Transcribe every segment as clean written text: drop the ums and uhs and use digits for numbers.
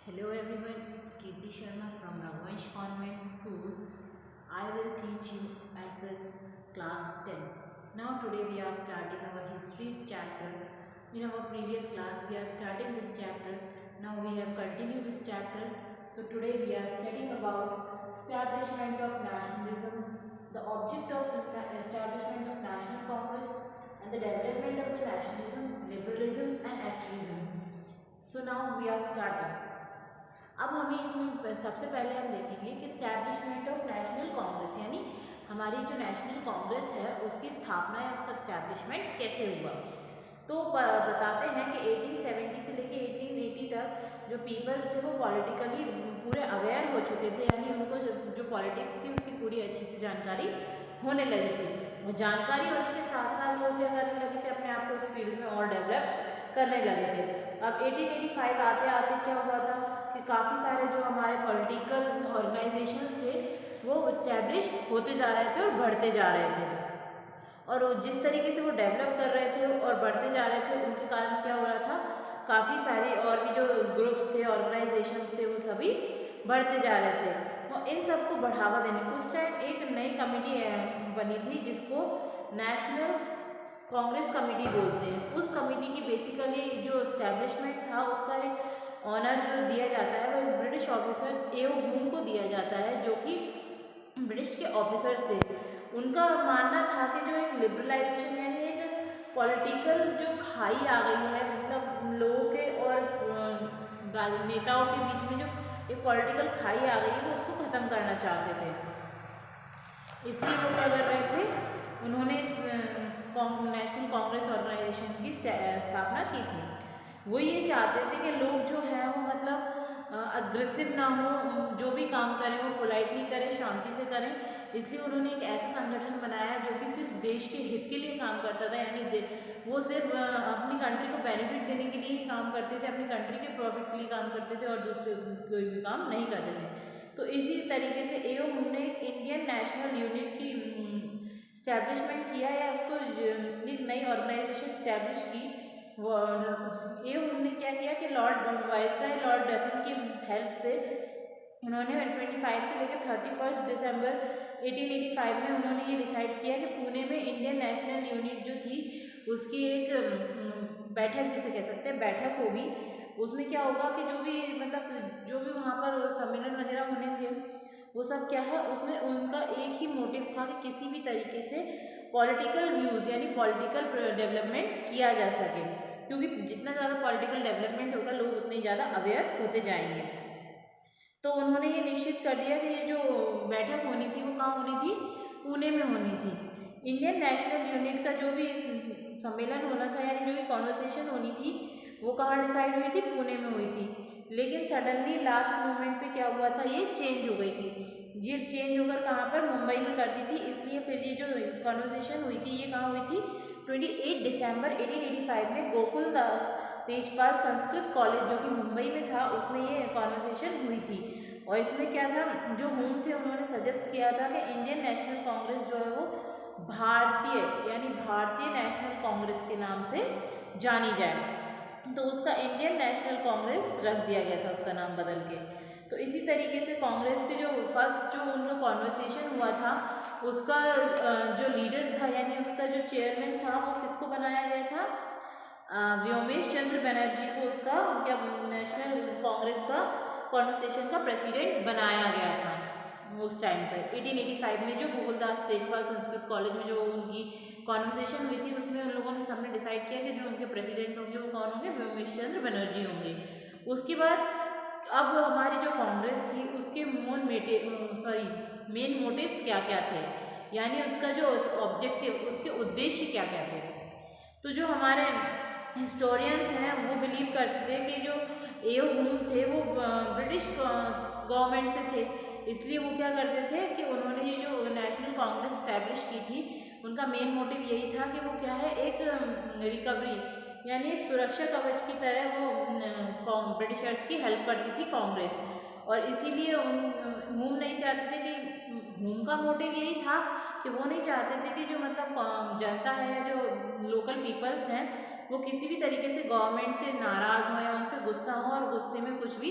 Hello everyone, it's Kirti Sharma from Raghuvansh Convent School. I will teach you SS class 10. Now today we are starting our histories chapter. In our previous class we are starting this chapter. Now we have continued this chapter. So today we are studying about establishment of nationalism, the object of establishment of National Congress and the development of the nationalism, liberalism and actualism. So now we are starting. अब हमें इसमें सबसे पहले हम देखेंगे कि establishment of national Congress यानी हमारी जो नेशनल कांग्रेस है उसकी स्थापना या उसका स्टैब्लिशमेंट कैसे हुआ। तो बताते हैं कि 1870 से लेके 1880 तक जो पीपल्स थे वो पॉलिटिकली पूरे अवेयर हो चुके थे, यानी उनको जो पॉलिटिक्स थी उसकी पूरी अच्छी से जानकारी होने लगी थी। और जानकारी होने के साथ साथ वो क्या करने लगे थे, अपने आप को उस फील्ड में और डेवलप करने लगे थे। अब 1885 आते आते क्या हुआ था कि काफ़ी सारे जो हमारे पॉलिटिकल ऑर्गेनाइजेशंस थे वो इस्टेब्लिश होते जा रहे थे और बढ़ते जा रहे थे, और जिस तरीके से वो डेवलप कर रहे थे और बढ़ते जा रहे थे उनके कारण क्या हो रहा था, काफ़ी सारे और भी जो ग्रुप्स थे, ऑर्गेनाइजेशंस थे, वो सभी बढ़ते जा रहे थे। और इन सबको बढ़ावा देने उस टाइम एक नई कमेटी बनी थी जिसको नेशनल कांग्रेस कमेटी बोलते हैं। उस कमेटी की बेसिकली जो इस्टेब्लिशमेंट था उसका एक ऑनर जो दिया जाता है वो एक ब्रिटिश ऑफिसर एओ हूम को दिया जाता है, जो कि ब्रिटिश के ऑफिसर थे। उनका मानना था कि जो एक लिबरलाइजेशन यानी एक पॉलिटिकल जो खाई आ गई है, मतलब लोगों के और नेताओं के बीच में जो एक पॉलिटिकल खाई आ गई है वो उसको ख़त्म करना चाहते थे। इसलिए वो क्या कर रहे थे, उन्होंने नेशनल कांग्रेस ऑर्गेनाइजेशन की स्थापना की थी। वो ये चाहते थे कि लोग जो हैं वो मतलब अग्रेसिव ना हो, जो भी काम करें वो पोलाइटली करें, शांति से करें। इसलिए उन्होंने एक ऐसा संगठन बनाया जो कि सिर्फ देश के हित के लिए काम करता था, यानी वो सिर्फ अपनी कंट्री को बेनिफिट देने के लिए ही काम करते थे, अपनी कंट्री के प्रॉफिट के लिए काम करते थे और दूसरे कोई भी काम नहीं करते थे। तो इसी तरीके से एओ हमने इंडियन नेशनल यूनिट की स्टैब्लिशमेंट किया या उसको एक नई ऑर्गेनाइजेशन स्टैब्लिश की। ये उन्होंने क्या किया कि लॉर्ड वाइसराय लॉर्ड डफिन की हेल्प से उन्होंने 25 से लेकर 31 दिसंबर 1885 में उन्होंने ये डिसाइड किया कि पुणे में इंडियन नेशनल यूनिट जो थी उसकी एक बैठक, जिसे कह सकते हैं बैठक होगी। उसमें क्या होगा कि जो भी मतलब जो भी वहाँ पर सम्मेलन वगैरह होने थे वो सब क्या है, उसमें उनका एक ही मोटिव था कि किसी भी तरीके से पॉलिटिकल व्यूज़ यानी पॉलिटिकल डेवलपमेंट किया जा सके, क्योंकि जितना ज़्यादा पॉलिटिकल डेवलपमेंट होगा लोग उतने ज़्यादा अवेयर होते जाएंगे। तो उन्होंने ये निश्चित कर दिया कि ये जो बैठक होनी थी वो कहाँ होनी थी, पुणे में होनी थी। इंडियन नेशनल यूनिट का जो भी सम्मेलन होना था यानी जो भी कॉन्वर्सेशन होनी थी वो कहाँ डिसाइड हुई थी, पुणे में हुई थी। लेकिन सडनली लास्ट मोमेंट पे क्या हुआ था, ये चेंज हो गई थी। ये चेंज होकर कहाँ पर, मुंबई में कर दी थी। इसलिए फिर ये जो कॉन्वर्सेशन हुई थी ये कहाँ हुई थी, 28 दिसंबर 1885 में गोकुल दास तेजपाल संस्कृत कॉलेज जो कि मुंबई में था उसमें ये कॉन्वर्सेशन हुई थी। और इसमें क्या था, जो होम थे उन्होंने सजेस्ट किया था कि इंडियन नेशनल कांग्रेस जो है वो भारतीय यानी भारतीय नेशनल कांग्रेस के नाम से जानी जाए। तो उसका इंडियन नेशनल कांग्रेस रख दिया गया था, उसका नाम बदल के। तो इसी तरीके से कांग्रेस के जो फर्स्ट जो उनका कॉन्वर्सेशन हुआ था उसका जो लीडर था यानी उसका जो चेयरमैन था वो किसको बनाया गया था, व्योमेश चंद्र बनर्जी को उसका क्या नेशनल कांग्रेस का कॉन्वर्सेशन का प्रेसिडेंट बनाया गया था उस टाइम पर 1885 में। जो गोकुलदास तेजपाल संस्कृत कॉलेज में जो उनकी कॉन्वर्सेशन हुई थी उसमें उन लोगों ने सबने डिसाइड किया कि जो उनके प्रेसिडेंट होंगे वो कौन होंगे, व्योमेश चंद्र बनर्जी होंगे। उसके बाद अब हमारी जो कांग्रेस थी उसके मेन मोटिव्स क्या क्या थे, यानी उसका जो ऑब्जेक्टिव, उसके उद्देश्य क्या क्या थे। तो जो हमारे हिस्टोरियंस हैं वो बिलीव करते थे कि जो एओ हूम थे वो ब्रिटिश गवर्नमेंट से थे। इसलिए वो क्या करते थे कि उन्होंने ये जो नेशनल कांग्रेस स्टैब्लिश की थी उनका मेन मोटिव यही था कि वो क्या है, एक रिकवरी यानी एक सुरक्षा कवच की तरह वो ब्रिटिशर्स की हेल्प करती थी कांग्रेस। और इसीलिए हूम नहीं चाहते थे कि हूम का मोटिव यही था कि वो नहीं चाहते थे कि जो मतलब जनता है या जो लोकल पीपल्स हैं वो किसी भी तरीके से गवर्नमेंट से नाराज़ हो या उनसे गुस्सा हो और गुस्से में कुछ भी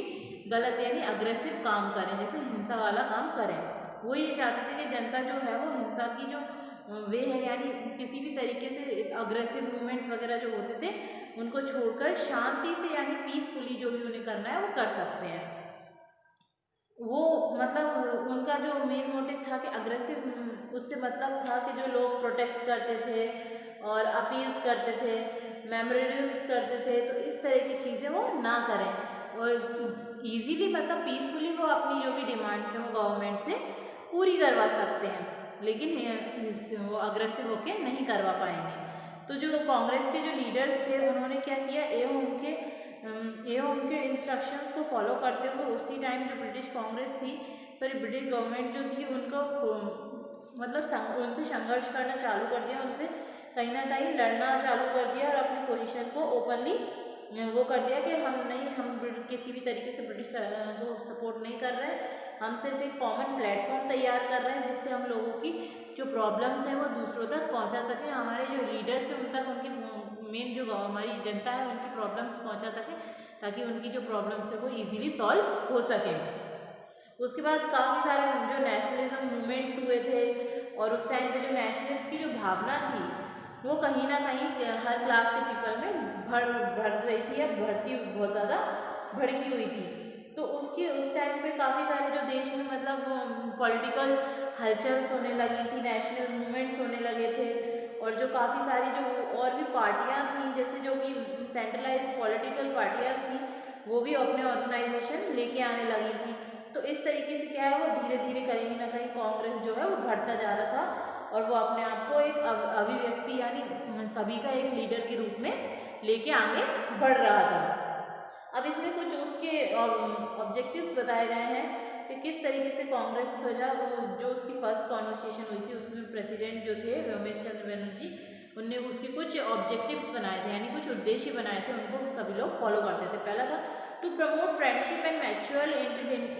गलत यानी अग्रेसिव काम करें, जैसे हिंसा वाला काम करें। वो ये चाहते थे कि जनता जो है वो हिंसा की जो वे है यानी किसी भी तरीके से अग्रेसिव मूवमेंट्स वगैरह जो होते थे उनको छोड़कर शांति से यानी पीसफुली जो भी उन्हें करना है वो कर सकते हैं। वो मतलब उनका जो मेन मोटिव था कि अग्रेसिव, उससे मतलब था कि जो लोग प्रोटेस्ट करते थे और अपील्स करते थे, मेमोरेंडम्स करते थे, तो इस तरह की चीज़ें वो ना करें और इजीली मतलब पीसफुली वो अपनी जो भी डिमांड्स हैं वो गवर्नमेंट से पूरी करवा सकते हैं, लेकिन वो अग्रेसिव होके नहीं करवा पाएंगे। तो जो कांग्रेस के जो लीडर्स थे उन्होंने क्या किया, एवं उनके इंस्ट्रक्शंस को फॉलो करते हुए उसी टाइम जो ब्रिटिश कांग्रेस थी, ब्रिटिश गवर्नमेंट जो थी उनको मतलब उनसे संघर्ष करना चालू कर दिया, उनसे कहीं ना कहीं लड़ना चालू कर दिया और अपनी पोजीशन को ओपनली वो कर दिया कि हम किसी भी तरीके से ब्रिटिश को सपोर्ट नहीं कर रहे हैं, हम सिर्फ एक कॉमन प्लेटफॉर्म तैयार कर रहे हैं जिससे हम लोगों की जो प्रॉब्लम्स हैं वो दूसरों तक पहुंचा सकें, हमारे जो लीडर्स हैं उन तक उनकी मेन जो हमारी जनता है उनकी प्रॉब्लम्स पहुंचा सकें, ताकि उनकी जो प्रॉब्लम्स है वो इजीली सॉल्व हो सके। उसके बाद काफ़ी सारे जो नेशनलिज्म मूवमेंट्स हुए थे और उस टाइम पे जो नेशनलिस्ट की जो भावना थी वो कहीं ना कहीं हर क्लास के पीपल में बढ़ रही थी या बहुत ज़्यादा भड़की हुई थी। तो उस टाइम पे काफ़ी सारे जो देश में मतलब पॉलिटिकल हलचल्स होने लगी थी, नेशनल मूवमेंट्स होने लगे थे और जो काफ़ी सारी जो और भी पार्टियां थी, जैसे जो कि सेंट्रलाइज पॉलिटिकल पार्टियां थी वो भी अपने ऑर्गेनाइजेशन लेके आने लगी थी। तो इस तरीके से क्या है वो धीरे धीरे कहीं ना कहीं कांग्रेस जो है वो बढ़ता जा रहा था और वो अपने आप को एक अभिव्यक्ति यानी सभी का एक लीडर के रूप में लेके आगे बढ़ रहा था। अब इसमें कुछ उसके ऑब्जेक्टिव्स बताए गए हैं कि किस तरीके से कांग्रेस जो उसकी फर्स्ट कॉन्वर्सेशन हुई थी उसमें प्रेसिडेंट जो थे रमेश चंद्र बनर्जी, उनने उसके कुछ ऑब्जेक्टिव्स बनाए थे यानी कुछ उद्देश्य बनाए थे, उनको सभी लोग फॉलो करते थे। पहला था to promote friendship and mutual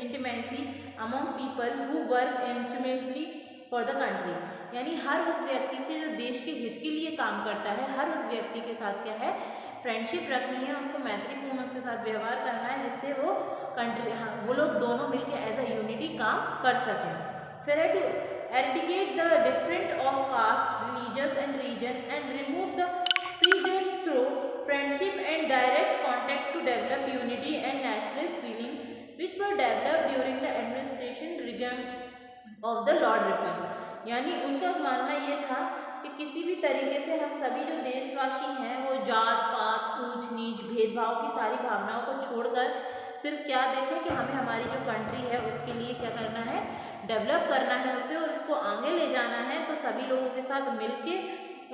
intimacy among people who work instrumentally for the country, यानी हर उस व्यक्ति से जो देश के हित के लिए काम करता है, हर उस व्यक्ति के साथ क्या है फ्रेंडशिप रखनी है, उसको मैत्रीपूर्ण उसके साथ व्यवहार करना है जिससे वो लोग दोनों मिलकर एज अ यूनिटी काम कर सकें। फिर है to eradicate the different of caste, religions and region and remove the prejudice through friendship and direct contact to develop unity and nationalist feeling which were developed during the administration regime of the Lord Ripon। यानी उनका मानना ये था कि किसी भी तरीके से हम सभी जो देशवासी हैं वो जात पात ऊंच नीच भेदभाव की सारी भावनाओं को छोड़कर सिर्फ क्या देखें कि हमें हमारी जो कंट्री है उसके लिए क्या करना है, डेवलप करना है उसे और उसको आगे ले जाना है। तो सभी लोगों के साथ मिलके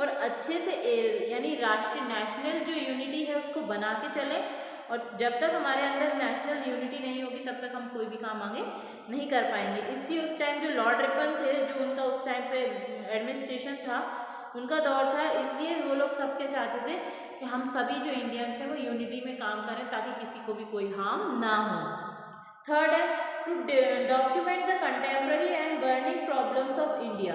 और अच्छे से यानी राष्ट्रीय नेशनल जो यूनिटी है उसको बना के चलें और जब तक हमारे अंदर नेशनल यूनिटी नहीं होगी तब तक हम कोई भी काम आगे नहीं कर पाएंगे। इसलिए उस टाइम जो लॉर्ड रिपन थे, जो उनका उस टाइम पे एडमिनिस्ट्रेशन था, उनका दौर था, इसलिए वो लोग सब क्या चाहते थे कि हम सभी जो इंडियंस हैं वो यूनिटी में काम करें ताकि किसी को भी कोई हार्म ना हो। थर्ड है to document the contemporary and burning problems of India.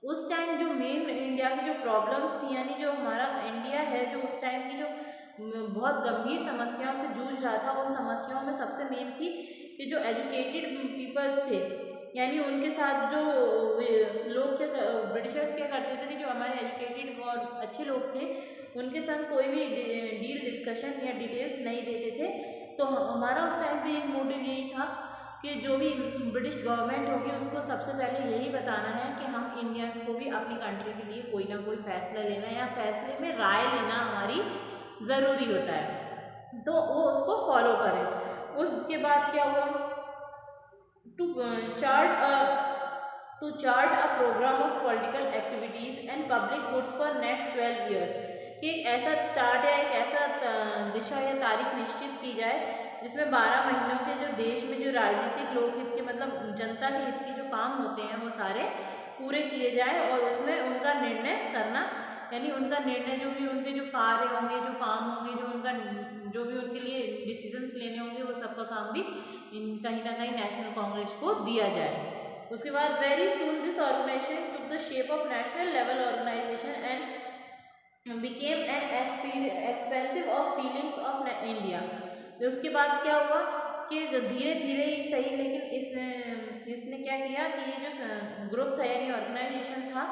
उस टाइम जो मेन इंडिया की जो प्रॉब्लम्स थी यानी जो हमारा इंडिया है जो उस टाइम की जो बहुत गंभीर समस्याओं से जूझ रहा था, उन समस्याओं में सबसे मेन थी कि जो एजुकेटेड पीपल्स थे यानी उनके साथ जो लोग ब्रिटिशर्स क्या करते थे कि जो हमारे एजुकेटेड और अच्छे लोग थे उनके साथ कोई भी डील डिस्कशन या डिटेल्स नहीं देते थे। तो हमारा उस टाइम पे एक मोटिव यही था कि जो भी ब्रिटिश गवर्नमेंट होगी उसको सबसे पहले यही बताना है कि हम इंडियंस को भी अपनी कंट्री के लिए कोई ना कोई फैसला लेना या फैसले में राय लेना हमारी ज़रूरी होता है, तो वो उसको फॉलो करें। उसके बाद क्या हुआ, to chart a programme of political activities and public goods for next 12 years, कि एक ऐसा चार्ट या एक ऐसा दिशा या तारीख निश्चित की जाए जिसमें 12 महीनों के जो देश में जो राजनीतिक लोकहित के मतलब जनता के हित के जो काम होते हैं वो सारे पूरे किए जाए और उसमें उनका निर्णय करना यानी उनका निर्णय जो भी उनके जो कार्य होंगे, जो काम होंगे, जो भी उनके लिए डिसीजंस लेने होंगे वो सबका काम भी कहीं ना कहीं नेशनल कांग्रेस को दिया जाए। उसके बाद very soon this organisation took the shape of national level organisation and became an expensive of feelings of India। उसके बाद क्या हुआ कि धीरे धीरे ही सही, लेकिन इसने क्या किया कि ये जो ग्रुप था यानी ऑर्गेनाइजेशन था,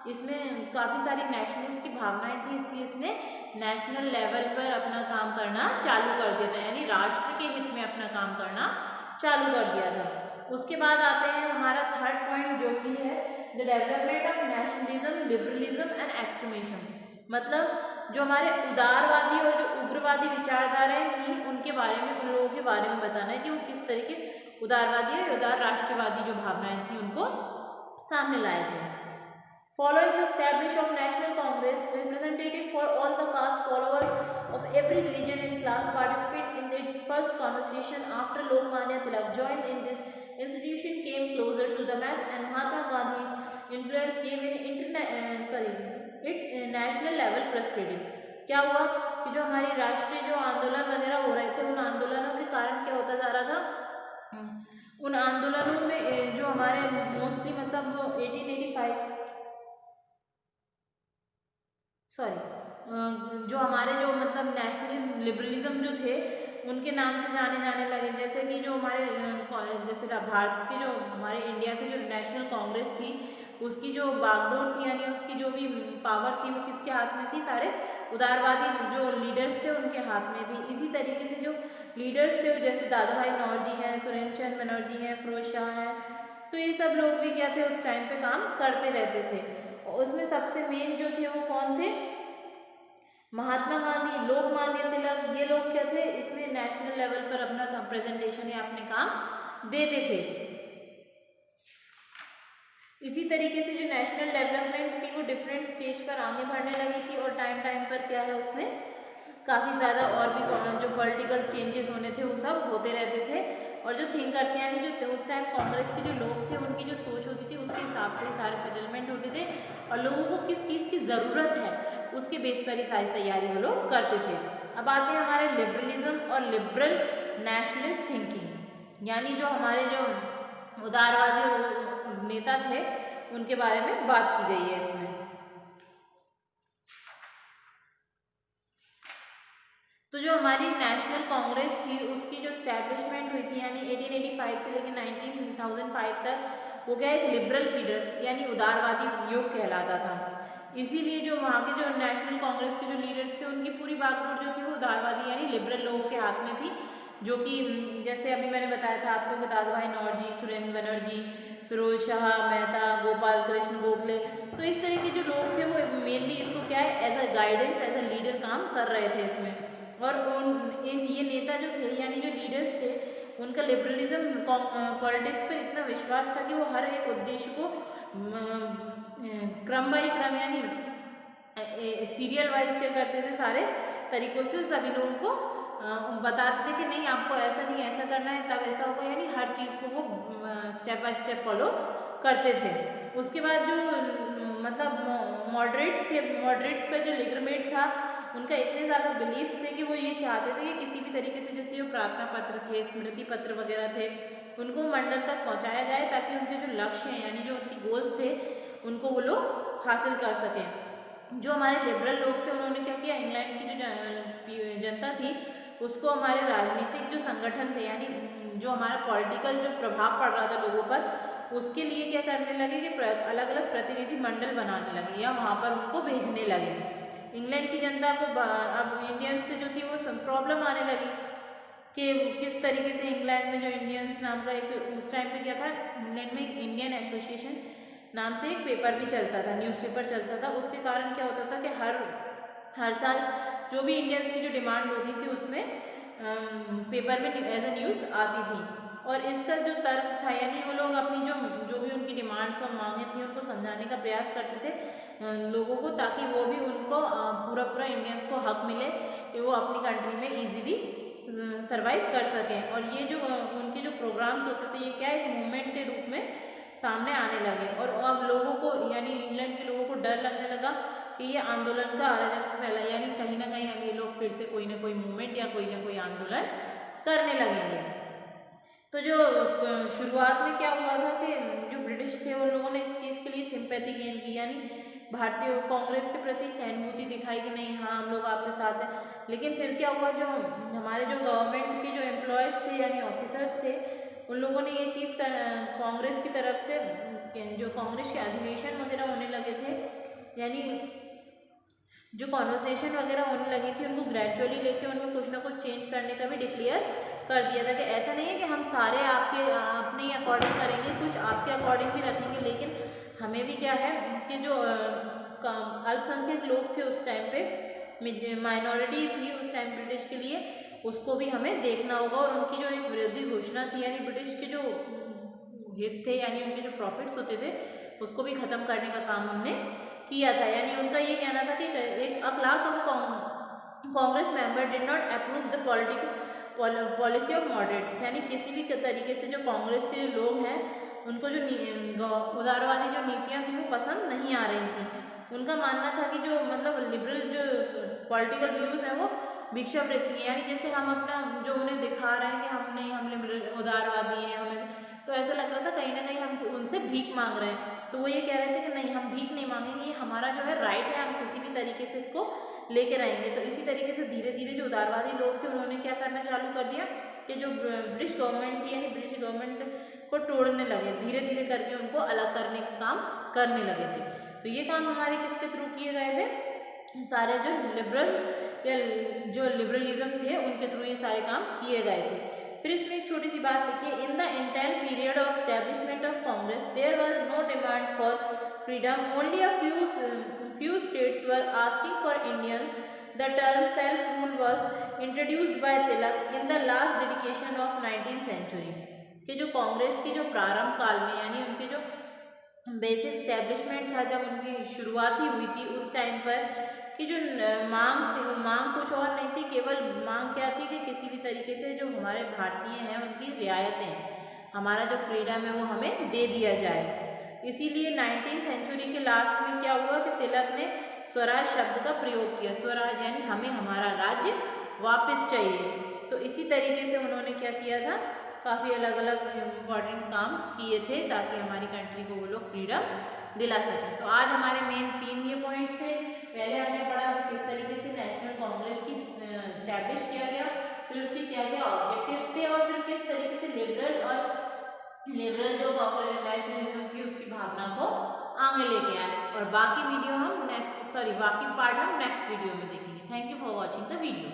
इसमें काफ़ी सारी नेशनलिस्ट की भावनाएं थी, इसलिए इसने नेशनल लेवल पर अपना काम करना चालू कर दिया था, यानी राष्ट्र के हित में अपना काम करना चालू कर दिया था। उसके बाद आते हैं हमारा थर्ड पॉइंट, जो कि है the development of nationalism, liberalism and extremism. मतलब जो हमारे उदारवादी और जो उग्रवादी विचारधाराएं थी उनके बारे में, उन लोगों के बारे में बताना है कि वो किस तरीके उदारवादी और उदार राष्ट्रवादी जो भावनाएं थी उनको सामने लाए थे। Following the establishment of National Congress, representative for all the caste followers of every religion and class participate in its first conversation after Lokmanya Tilak joined in this institution came closer to the mass, and Mahatma Gandhi's influence gave it national level prosperity. क्या हुआ कि जो हमारी राष्ट्रीय जो आंदोलन वगैरह हो रहे थे, उन आंदोलनों के कारण क्या होता जा रहा था, उन आंदोलनों में जो हमारे मोस्टली मतलब 1885 जो हमारे जो मतलब नेशनल लिबरलिज्म जो थे उनके नाम से जाने जाने लगे। जैसे कि जो हमारे जैसे भारत के जो हमारे इंडिया की जो नेशनल कांग्रेस थी, उसकी जो बागडोर थी यानी उसकी जो भी पावर थी वो किसके हाथ में थी, सारे उदारवादी जो लीडर्स थे उनके हाथ में थी। इसी तरीके से जो लीडर्स थे जैसे दादा भाई नौरोजी हैं, सुरेंद्र चंद्र बनर्जी हैं, फिरोज शाह हैं, तो ये सब लोग भी क्या थे उस टाइम पे काम करते रहते थे। और उसमें सबसे मेन जो थे वो कौन थे, महात्मा गांधी, लोकमान्य तिलक, ये लोग क्या थे इसमें नेशनल लेवल पर अपना प्रेजेंटेशन या अपने काम देते थे। इसी तरीके से जो नेशनल डेवलपमेंट थी वो डिफरेंट स्टेज पर आगे बढ़ने लगी थी, और टाइम टाइम पर क्या है उसमें काफ़ी ज़्यादा और भी जो पॉलिटिकल चेंजेस होने थे वो सब होते रहते थे। और जो थिंकर्स यानी जो उस टाइम कांग्रेस के जो लोग थे उनकी जो सोच होती थी उसके हिसाब से सारे सेटलमेंट होते थे, और लोगों को किस चीज़ की ज़रूरत है उसके बेस पर ही सारी तैयारी वो लोग करते थे। अब आते हैं हमारे लिबरलिज्म और लिबरल नेशनलिस्ट थिंकिंग, यानी जो हमारे जो उदारवादी नेता थे उनके बारे में बात की गई है इसमें। तो जो हमारी नेशनल कांग्रेस थी उसकी जो स्टैब्लिशमेंट हुई थी यानी 1885 से लेकर 1905 तक, वो क्या एक लिबरल पीरियड यानी उदारवादी युग कहलाता था। इसीलिए जो वहाँ के जो नेशनल कांग्रेस के जो लीडर्स थे उनकी पूरी बागडोर जो थी वो उदारवादी यानी लिबरल लोगों के हाथ में थी, जो कि जैसे अभी मैंने बताया था आपको कि दादा भाई नौरोजी, सुरेंद्र बनर्जी, फिरोज शाह मेहता, गोपाल कृष्ण गोखले, तो इस तरह के जो लोग थे वो मेनली इसको क्या है as a guidance, as a leader काम कर रहे थे इसमें। और ये नेता जो थे यानी जो लीडर्स थे उनका लिबरलिज्म पॉलिटिक्स पर इतना विश्वास था कि वो हर एक उद्देश्य को क्रम बाई क्रम यानी सीरियल वाइज क्या करते थे, सारे तरीकों से सभी लोगों को बताते थे कि नहीं आपको ऐसा नहीं ऐसा करना है तब ऐसा होगा, यानी हर चीज़ को वो स्टेप बाय स्टेप फॉलो करते थे। उसके बाद जो मतलब मॉडरेट्स पर जो लिबरमेट था उनका इतने ज़्यादा बिलीफ थे कि वो ये चाहते थे कि किसी भी तरीके से जैसे जो प्रार्थना पत्र थे, स्मृति पत्र वगैरह थे, उनको मंडल तक पहुंचाया जाए ताकि उनके जो लक्ष्य हैं यानी जो उनकी गोल्स थे उनको वो लोग हासिल कर सकें। जो हमारे लिबरल लोग थे उन्होंने क्या किया, इंग्लैंड की जो जनता थी उसको हमारे राजनीतिक जो संगठन थे यानी जो हमारा पॉलिटिकल जो प्रभाव पड़ रहा था लोगों पर, उसके लिए क्या करने लगे कि अलग अलग प्रतिनिधि मंडल बनाने लगे या वहाँ पर उनको भेजने लगे। इंग्लैंड की जनता को अब इंडियंस से जो थी वो सब प्रॉब्लम आने लगी कि किस तरीके से इंग्लैंड में जो इंडियंस नाम का एक उस टाइम पे क्या था, इंग्लैंड में एक इंडियन एसोसिएशन नाम से एक पेपर भी चलता था, न्यूज़पेपर चलता था। उसके कारण क्या होता था कि हर साल जो भी इंडियंस की जो डिमांड होती थी उसमें पेपर में एज अ न्यूज़ आती थी। और इसका जो तर्क था यानी वो लोग अपनी जो भी उनकी डिमांड्स और मांगे थी उनको समझाने का प्रयास करते थे लोगों को, ताकि वो भी उनको पूरा इंडियंस को हक मिले कि वो अपनी कंट्री में इजीली सरवाइव कर सकें। और ये जो उनके जो प्रोग्राम्स होते थे ये क्या एक मूवमेंट के रूप में सामने आने लगे, और अब लोगों को यानी इंग्लैंड के लोगों को डर लगने लगा कि ये आंदोलन का अराजकता फैला, यानी कहीं ना कहीं अब ये लोग फिर से कोई ना कोई मूवमेंट या कोई ना कोई आंदोलन करने लगेंगे। तो जो शुरुआत में क्या हुआ था कि जो ब्रिटिश थे उन लोगों ने इस चीज़ के लिए सिंपैथी गेन की, यानी भारतीय कांग्रेस के प्रति सहानुभूति दिखाई कि नहीं हाँ हम लोग आपके साथ हैं। लेकिन फिर क्या हुआ, जो हमारे जो गवर्नमेंट के जो एम्प्लॉयज़ थे यानी ऑफिसर्स थे, उन लोगों ने ये चीज़ कांग्रेस की तरफ से जो कांग्रेस के अधिवेशन वगैरह होने लगे थे, यानी जो कॉन्वर्सेशन वगैरह होने लगी थी, उनको ग्रेजुअली लेके उनमें कुछ ना कुछ चेंज करने का भी डिक्लेयर कर दिया था कि ऐसा नहीं है कि हम सारे आपके अपने अकॉर्डिंग करेंगे, कुछ आपके अकॉर्डिंग भी रखेंगे, लेकिन हमें भी क्या है कि जो अल्पसंख्यक लोग थे उस टाइम पे, माइनॉरिटी थी उस टाइम ब्रिटिश के लिए, उसको भी हमें देखना होगा। और उनकी जो एक विरोधी घोषणा थी, यानी ब्रिटिश के जो हित थे यानी उनके जो प्रॉफिट्स होते थे उसको भी ख़त्म करने का काम उनने किया था। यानी उनका ये कहना था कि एक class of Congress member did not approve the policy of moderates, यानी किसी भी तरीके से जो कांग्रेस के जो लोग हैं उनको जो उदारवादी जो नीतियाँ थी वो पसंद नहीं आ रही थी। उनका मानना था कि जो मतलब लिबरल जो पॉलिटिकल व्यूज़ हैं वो भिक्षावृत्ति है, यानी जैसे हम अपना जो उन्हें दिखा रहे हैं कि हम नहीं, हम लिबरल उदारवादी हैं, हमें तो ऐसा लग रहा था कहीं ना कहीं हम उनसे भीख मांग रहे हैं। तो वो ये कह रहे थे कि नहीं हम भीख नहीं मांगेंगे, ये हमारा जो है राइट है, हम किसी भी तरीके से इसको लेके रहेंगे। तो इसी तरीके से धीरे धीरे जो उदारवादी लोग थे उन्होंने क्या करना चालू कर दिया कि जो ब्रिटिश गवर्नमेंट थी यानी ब्रिटिश गवर्नमेंट को तोड़ने लगे, धीरे धीरे करके उनको अलग करने का काम करने लगे थे। तो ये काम हमारे किसके थ्रू किए गए थे, सारे जो लिबरल या जो लिबरलिज्म थे उनके थ्रू ये सारे काम किए गए थे। फिर इसमें एक छोटी सी बात लिखी है, in the initial period of establishment of Congress there was no demand for freedom, only a few states were asking for Indians. The term self-rule was introduced by Tilak in the last dedication of 19th century. कि जो कांग्रेस की जो प्रारंभ काल में यानी उनके जो बेसिक स्टैब्लिशमेंट था, जब उनकी शुरुआती हुई थी उस टाइम पर कि जो मांग थी वो मांग कुछ और नहीं थी, केवल मांग क्या थी कि किसी भी तरीके से जो हमारे भारतीय हैं उनकी रियायतें, हमारा जो फ्रीडम है वो हमें दे दिया जाए। इसीलिए 19th सेंचुरी के लास्ट में क्या हुआ कि तिलक ने स्वराज शब्द का प्रयोग किया। स्वराज यानी हमें हमारा राज्य वापस चाहिए। तो इसी तरीके से उन्होंने क्या किया था, काफ़ी अलग अलग इम्पॉर्टेंट काम किए थे ताकि हमारी कंट्री को वो लोग फ्रीडम दिला सकें। तो आज हमारे मेन 3 ये पॉइंट्स थे। पहले हमने पढ़ा कि किस तरीके से नेशनल कांग्रेस की स्टैब्लिश किया गया, फिर उसके क्या क्या ऑब्जेक्टिव्स थे, और फिर किस तरीके से लिबरल जो नेशनलिज्म थी उसकी भावना को आगे लेके आए। और बाकी पार्ट हम नेक्स्ट वीडियो में देखेंगे। Thank you for watching the video.